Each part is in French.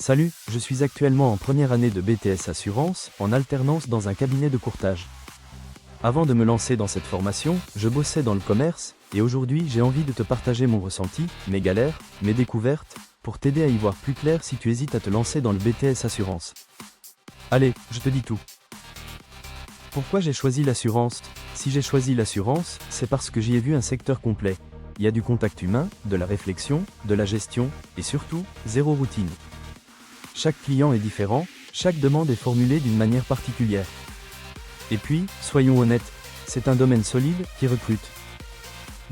Salut, je suis actuellement en première année de BTS Assurance, en alternance dans un cabinet de courtage. Avant de me lancer dans cette formation, je bossais dans le commerce, et aujourd'hui j'ai envie de te partager mon ressenti, mes galères, mes découvertes, pour t'aider à y voir plus clair si tu hésites à te lancer dans le BTS Assurance. Allez, je te dis tout. Pourquoi j'ai choisi l'assurance? Si j'ai choisi l'assurance, c'est parce que j'y ai vu un secteur complet. Il y a du contact humain, de la réflexion, de la gestion, et surtout, zéro routine. Chaque client est différent, chaque demande est formulée d'une manière particulière. Et puis, soyons honnêtes, c'est un domaine solide qui recrute.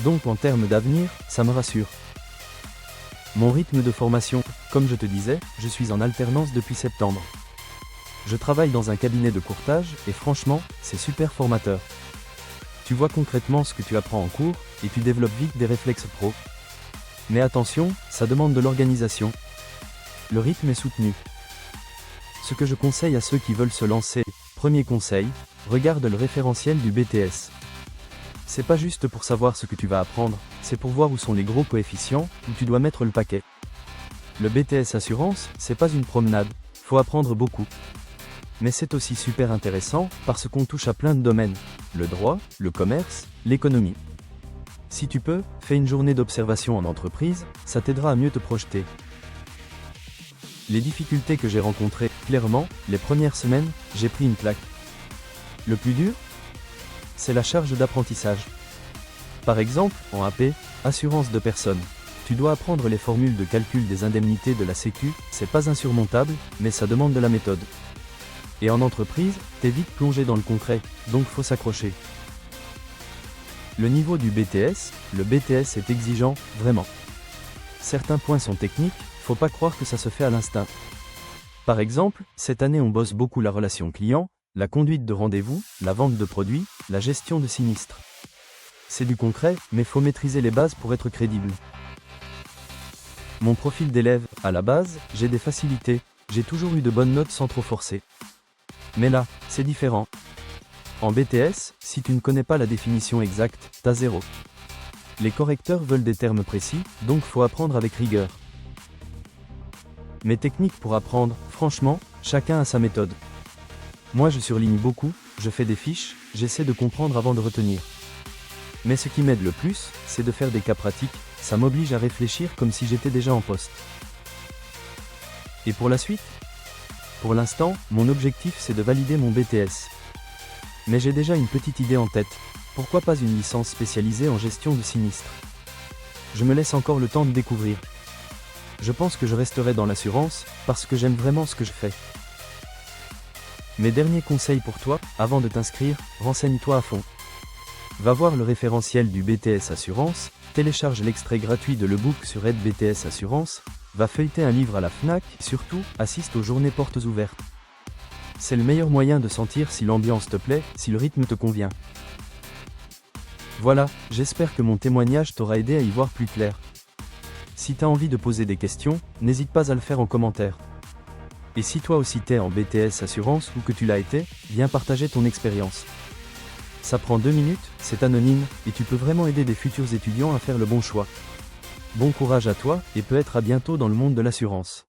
Donc en termes d'avenir, ça me rassure. Mon rythme de formation, comme je te disais, je suis en alternance depuis septembre. Je travaille dans un cabinet de courtage et franchement, c'est super formateur. Tu vois concrètement ce que tu apprends en cours et tu développes vite des réflexes pro. Mais attention, ça demande de l'organisation. Le rythme est soutenu. Ce que je conseille à ceux qui veulent se lancer, premier conseil, regarde le référentiel du BTS. C'est pas juste pour savoir ce que tu vas apprendre, c'est pour voir où sont les gros coefficients, où tu dois mettre le paquet. Le BTS Assurance, c'est pas une promenade, faut apprendre beaucoup. Mais c'est aussi super intéressant, parce qu'on touche à plein de domaines, le droit, le commerce, l'économie. Si tu peux, fais une journée d'observation en entreprise, ça t'aidera à mieux te projeter. Les difficultés que j'ai rencontrées, clairement, les premières semaines, j'ai pris une claque. Le plus dur? C'est la charge d'apprentissage. Par exemple, en AP, assurance de personnes. Tu dois apprendre les formules de calcul des indemnités de la Sécu, c'est pas insurmontable, mais ça demande de la méthode. Et en entreprise, t'es vite plongé dans le concret, donc faut s'accrocher. Le niveau du BTS, le BTS est exigeant, vraiment. Certains points sont techniques, faut pas croire que ça se fait à l'instinct. Par exemple, cette année on bosse beaucoup la relation client, la conduite de rendez-vous, la vente de produits, la gestion de sinistres. C'est du concret, mais faut maîtriser les bases pour être crédible. Mon profil d'élève, à la base, j'ai des facilités, j'ai toujours eu de bonnes notes sans trop forcer. Mais là, c'est différent. En BTS, si tu ne connais pas la définition exacte, t'as 0. Les correcteurs veulent des termes précis, donc faut apprendre avec rigueur. Mes techniques pour apprendre, franchement, chacun a sa méthode. Moi je surligne beaucoup, je fais des fiches, j'essaie de comprendre avant de retenir. Mais ce qui m'aide le plus, c'est de faire des cas pratiques, ça m'oblige à réfléchir comme si j'étais déjà en poste. Et pour la suite? Pour l'instant, mon objectif c'est de valider mon BTS. Mais j'ai déjà une petite idée en tête, pourquoi pas une licence spécialisée en gestion de sinistres? Je me laisse encore le temps de découvrir. Je pense que je resterai dans l'assurance, parce que j'aime vraiment ce que je fais. Mes derniers conseils pour toi, avant de t'inscrire, renseigne-toi à fond. Va voir le référentiel du BTS Assurance, télécharge l'extrait gratuit de l'e-book sur Aide BTS Assurance, va feuilleter un livre à la FNAC, surtout, assiste aux journées portes ouvertes. C'est le meilleur moyen de sentir si l'ambiance te plaît, si le rythme te convient. Voilà, j'espère que mon témoignage t'aura aidé à y voir plus clair. Si t'as envie de poser des questions, n'hésite pas à le faire en commentaire. Et si toi aussi t'es en BTS Assurance ou que tu l'as été, viens partager ton expérience. Ça prend 2 minutes, c'est anonyme, et tu peux vraiment aider des futurs étudiants à faire le bon choix. Bon courage à toi, et peut-être à bientôt dans le monde de l'assurance.